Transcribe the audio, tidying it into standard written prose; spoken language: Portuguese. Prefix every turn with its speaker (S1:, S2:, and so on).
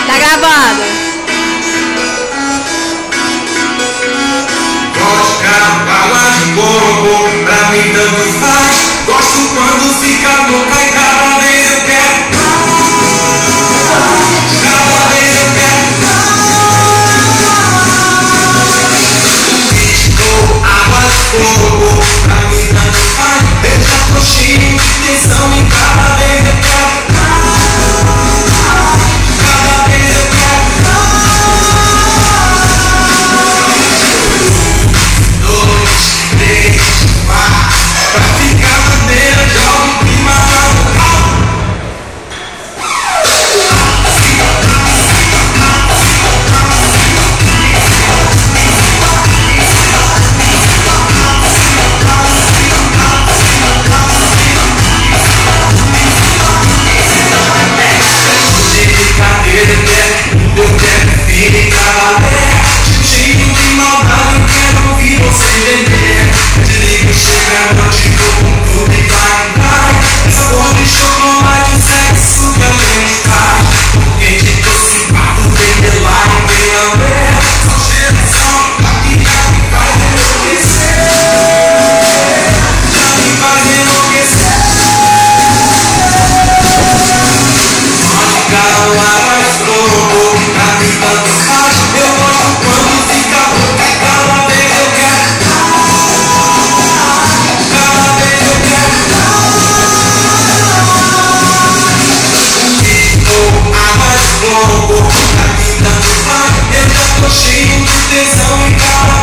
S1: Tá gravando.
S2: Vodka, bala de coco, pra mim tanto faz. Gosto quando fica louca e cada vez eu quero. Cada vez eu quero. Whisky, água de coco, pra mim tanto faz. Eu já tô cheio de tensão e cada vez eu quero. Cada vez eu quero. 1, 2, 3, 4. Pra ficar maneira, joga o clima lá no alto. De brincadeira, eu quero ficar aberto. Cheio de maldade, eu quero ouvir você beber. Desliga, chega a noite, vou com tudo e vai. Sabor de chocolate, o sexo que a gente faz. Quente, doce, pato, vem lá e vem lamber. Só geração, aqui já me faz enlouquecer. Já me faz enlouquecer. Vodka, água, escroto, pra mim tanto faz. Eu gosto quando fica louca e cada vez eu quero. Cada vez eu quero. Água de coco, pra mim tanto faz. Eu já tô cheio de tesão e cada